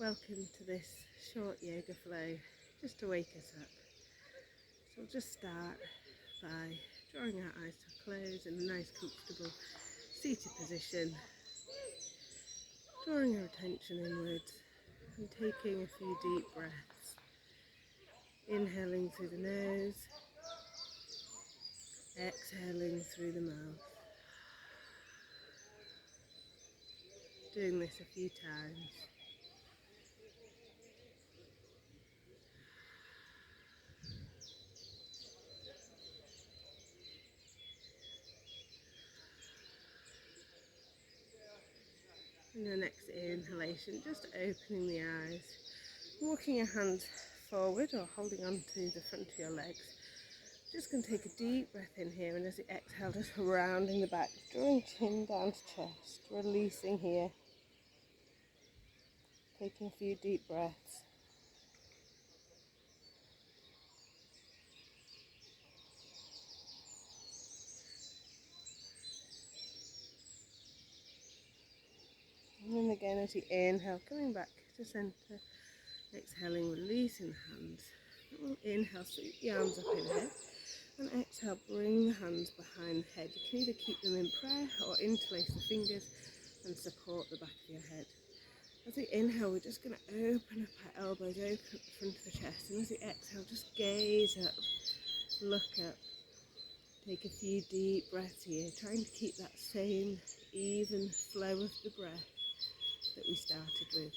Welcome to this short yoga flow just to wake us up. So we'll just start by drawing our eyes to close in a nice comfortable seated position, drawing our attention inwards and taking a few deep breaths, inhaling through the nose, exhaling through the mouth. Doing this a few times. And your next inhalation, just opening the eyes, walking your hands forward or holding on to the front of your legs. Just going to take a deep breath in here, and as you exhale, just rounding the back, drawing chin down to chest, releasing here. Taking a few deep breaths. And then again as you inhale, coming back to centre, exhaling, releasing the hands. And we'll inhale, sweep the arms up overhead, and exhale, bring the hands behind the head. You can either keep them in prayer or interlace the fingers and support the back of your head. As we inhale, we're just going to open up our elbows, open up the front of the chest, and as we exhale, just gaze up, look up. Take a few deep breaths here, trying to keep that same even flow of the breath that we started with.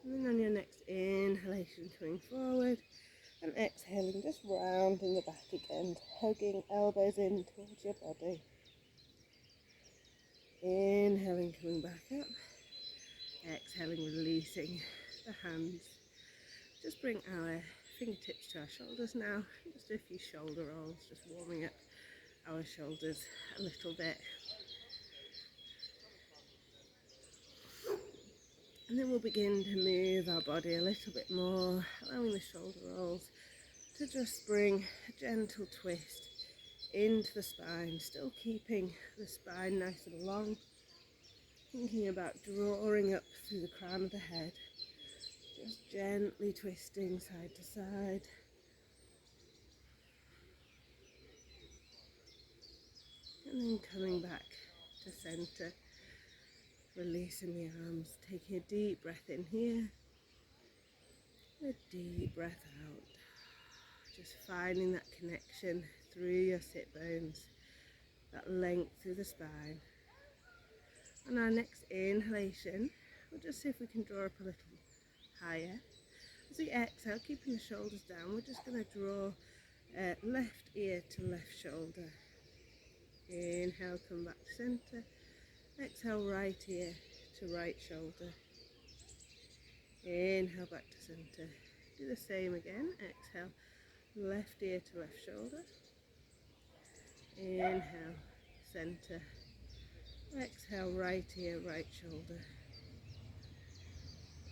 And then on your next inhalation, coming forward, and exhaling, just rounding the back again, hugging elbows in towards your body. Inhaling, coming back up. Exhaling, releasing the hands. Just bring our fingertips to our shoulders now. Just do a few shoulder rolls, just warming up our shoulders a little bit. And then we'll begin to move our body a little bit more, allowing the shoulder rolls to just bring a gentle twist into the spine, still keeping the spine nice and long. Thinking about drawing up through the crown of the head, just gently twisting side to side. And then coming back to centre, releasing the arms, taking a deep breath in here, a deep breath out. Just finding that connection through your sit bones, that length through the spine. On our next inhalation, we'll just see if we can draw up a little higher. As we exhale, keeping the shoulders down, we're just going to draw left ear to left shoulder. Inhale, come back to centre. Exhale, right ear to right shoulder. Inhale, back to centre. Do the same again. Exhale, left ear to left shoulder. Inhale, centre. Exhale, right ear, right shoulder.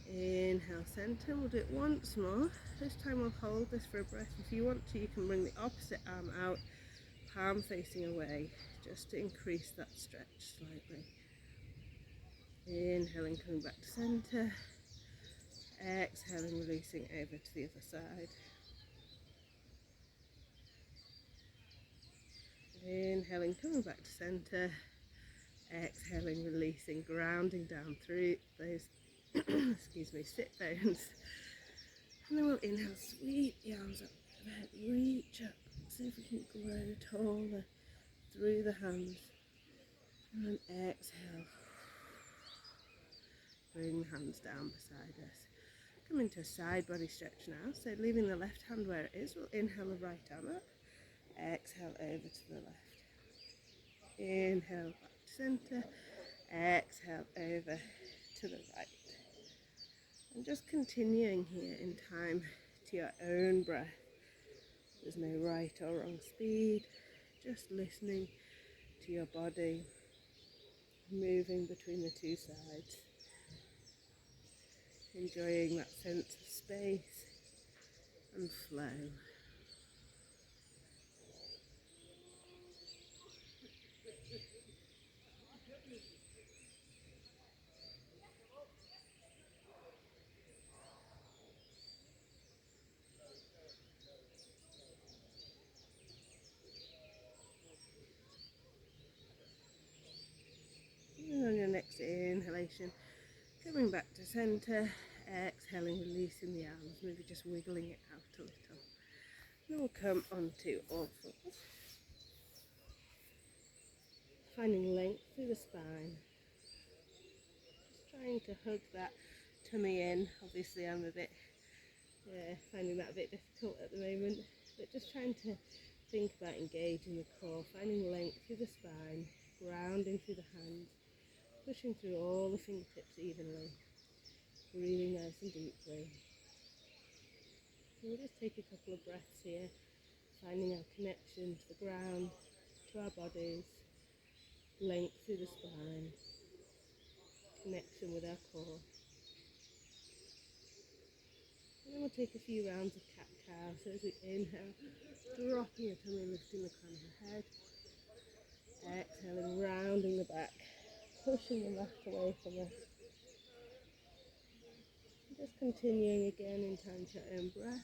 Inhale, centre. We'll do it once more. This time we'll hold this for a breath. If you want to, you can bring the opposite arm out, palm facing away, just to increase that stretch slightly. Inhaling, coming back to centre. Exhaling, releasing over to the other side. Inhaling, coming back to centre. Exhaling, releasing, grounding down through those excuse me, sit bones. And then we'll inhale, sweep the arms up overhead, reach up, see if we can grow taller through the hands. And then exhale, bring the hands down beside us. Come into a side body stretch now, so leaving the left hand where it is, we'll inhale the right arm up, exhale over to the left. Inhale, back to centre, exhale over to the right. And just continuing here in time to your own breath. There's no right or wrong speed, just listening to your body, moving between the two sides, enjoying that sense of space and flow. And on your next inhalation, coming back to centre, exhaling, releasing the arms, maybe just wiggling it out a little. Then we'll come onto all fours, finding length through the spine. Just trying to hug that tummy in. Obviously I'm a bit finding that a bit difficult at the moment, but just trying to think about engaging the core, finding length through the spine, grounding through the hands, pushing through all the fingertips evenly, breathing nice and deeply. And we'll just take a couple of breaths here, finding our connection to the ground, to our bodies, length through the spine, connection with our core. And then we'll take a few rounds of cat-cow. So as we inhale, dropping your tummy, lifting the crown of the head. Exhaling, rounding the back, pushing the mat away from us. Just continuing again in time to your own breath.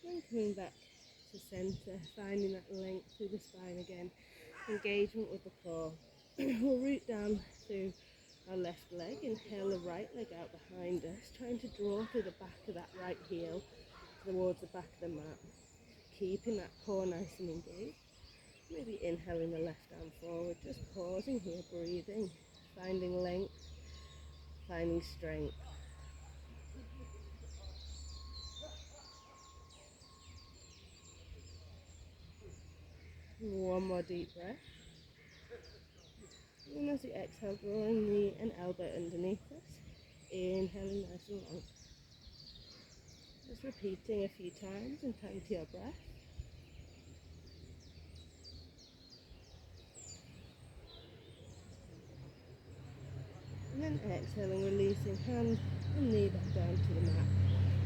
Then coming back to centre, finding that length through the spine again, engagement with the core. We'll root down through our left leg, inhale the right leg out behind us, trying to draw through the back of that right heel towards the back of the mat, keeping that core nice and engaged. Maybe inhaling the left arm forward, just pausing here, breathing, finding length, finding strength. One more deep breath. And as you exhale, drawing knee and elbow underneath us, inhaling nice and long. Just repeating a few times in time to your breath. And then exhaling, releasing hand and knee back down to the mat.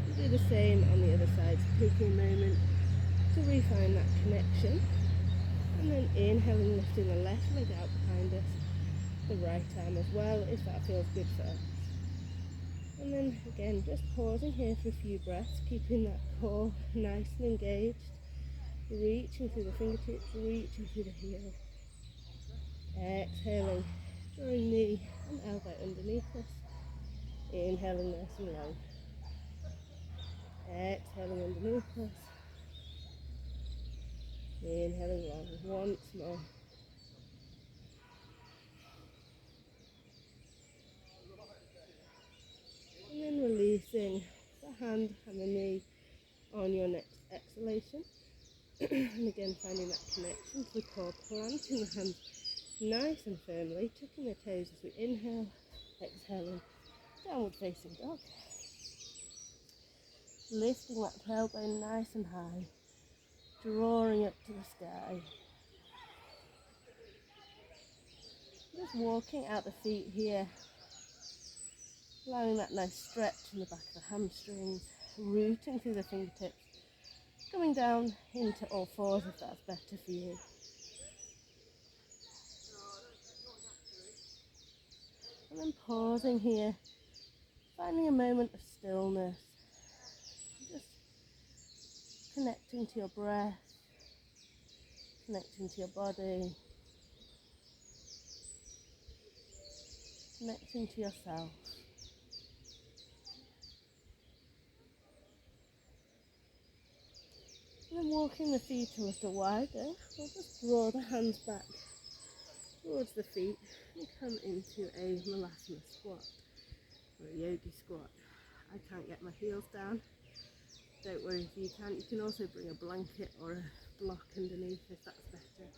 We'll do the same on the other side, so taking a moment to refine that connection. And then inhaling, lifting the left leg out behind us, the right arm as well, if that feels good for us. And then again, just pausing here for a few breaths, keeping that core nice and engaged, reaching through the fingertips, reaching through the heel. Exhaling, drawing knee and elbow underneath us, inhaling nice and long. Exhaling underneath us, inhaling long, once more. And then releasing the hand and the knee on your next exhalation. And again, finding that connection to the core, planting the hands nice and firmly, tucking the toes as we inhale, exhaling, downward facing dog. Lifting that tailbone nice and high, drawing up to the sky. Just walking out the feet here, allowing that nice stretch in the back of the hamstrings, rooting through the fingertips, coming down into all fours if that's better for you. And then pausing here, finding a moment of stillness, just connecting to your breath, connecting to your body, connecting to yourself. And then walking the feet a little wider, we'll just draw the hands back towards the feet and come into a molasses squat or a yogi squat. I can't get my heels down. Don't worry if you can't. You can also bring a blanket or a block underneath if that's better.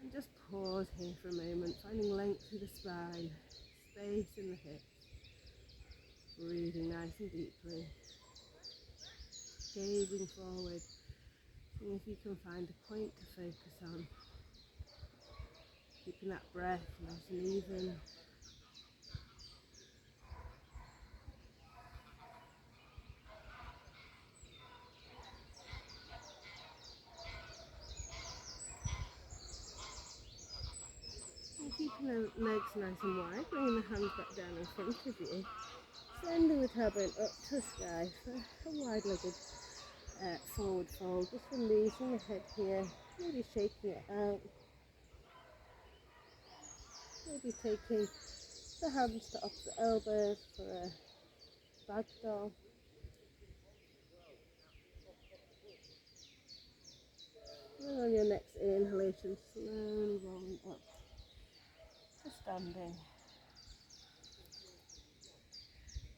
And just pause here for a moment, finding length through the spine, space in the hips. Breathing nice and deeply. Gazing forward. Seeing if you can find a point to focus on. Keeping that breath nice and even. And keeping the legs nice and wide, bringing the hands back down in front of you. Sending the tailbone up to the sky for a wide-legged forward fold. Just releasing the head here, maybe shaking it out. Maybe taking the hands to opposite elbows for a bag doll. And on your next inhalation, slowly rolling up to standing.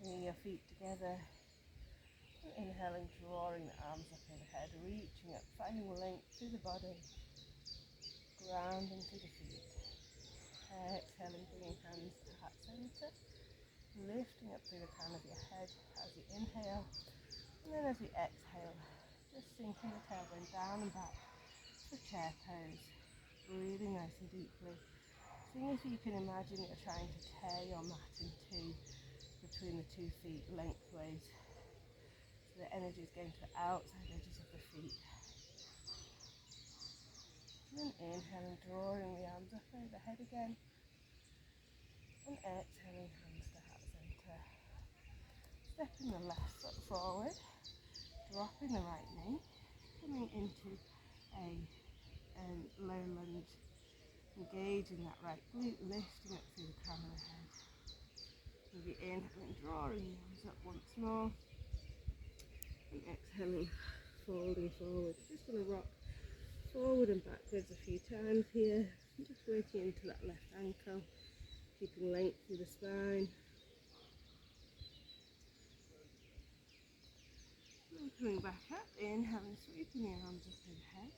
Bringing your feet together. Inhaling, drawing the arms up overhead, reaching up, finding length through the body. Grounding through the feet. Exhaling, bringing hands to heart center. Lifting up through the crown of your head as you inhale. And then as we exhale, just sinking the tailbone down and back to chair pose. Breathing nice and deeply. Seeing if you can imagine you're trying to tear your mat in two between the 2 feet lengthways. So the energy is going to the outside edges of the feet. And then inhaling, drawing the arms up overhead again. And exhaling, hands to heart center. Stepping the left foot forward. Dropping the right knee. Coming into a low lunge. Engaging that right glute, lifting up through the crown of the head. Maybe inhaling, drawing the arms up once more. And exhaling, folding forward. Just going to rock forward and backwards a few times here. And just working into that left ankle. Keeping length through the spine. And coming back up, inhaling, sweeping the arms up overhead.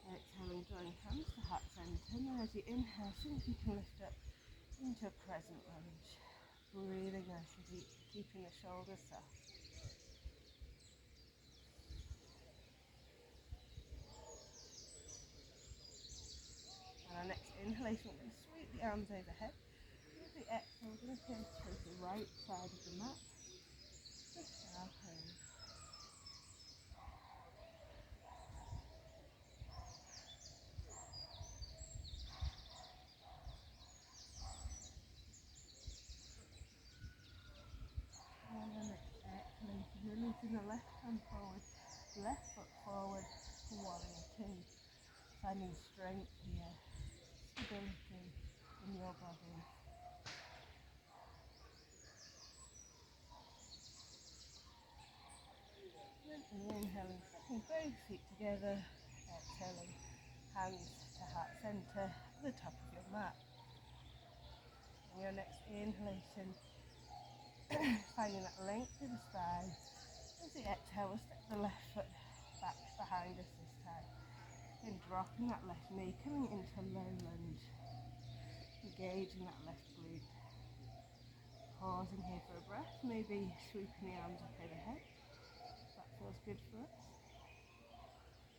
Exhaling, drawing hands to heart center. And then as you inhale, see if you can lift up into a crescent lunge. Breathing nice and deep, keeping the shoulders soft. And our next inhalation, we're going to sweep the arms overhead. With the exhale, we're going to turn towards the right side of the mat. Just our home. And then next exhalation, releasing the left hand forward, left foot forward, warrior two. Finding strength here, stability in your body. And inhaling, stepping both feet together, exhaling, hands to heart center at the top of your mat. And your next inhalation, finding that length through the spine. As you exhale, we'll step the left foot back behind us this time. Then dropping that left knee, coming into a low lunge. Engaging that left glute. Pausing here for a breath, maybe sweeping the arms up overhead. That feels good for us.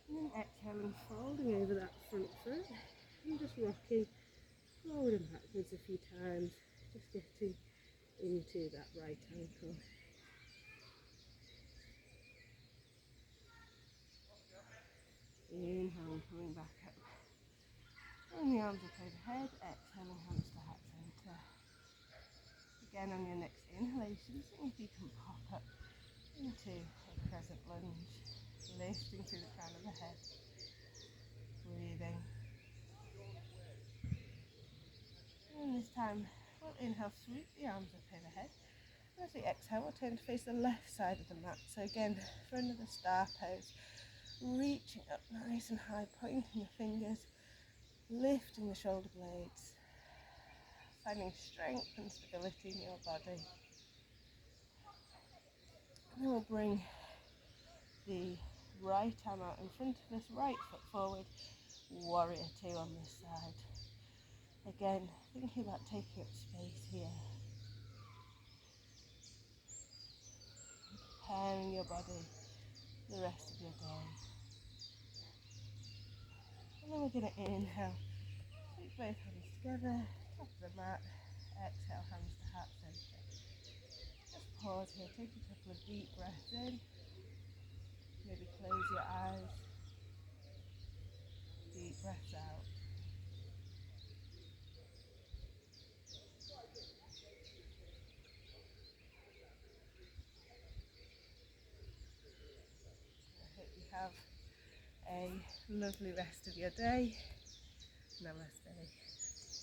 And then exhaling, folding over that front foot. And just rocking forward and backwards a few times. Just getting into that right ankle. Inhale, coming back up. Throwing the arms up overhead, exhaling, hands to heart center. Again on your next inhalation, see if you can pop up into a crescent lunge. Lifting through the crown of the head. Breathing. And this time, we'll inhale, sweep the arms up overhead. As we exhale, we'll turn to face the left side of the mat. So again, for another star pose, reaching up nice and high, pointing your fingers, Lifting the shoulder blades, finding strength and stability in your body. And then we'll bring the right arm out in front of us, right foot forward, warrior two on this side. Again, thinking about taking up space here. Preparing your body for the rest of your day. And then we're going to inhale, take both hands together, top of the mat, exhale, hands to heart center. Just pause here, take a couple of deep breaths in, maybe close your eyes, deep breaths out. I hope you have a lovely rest of your day. Namaste.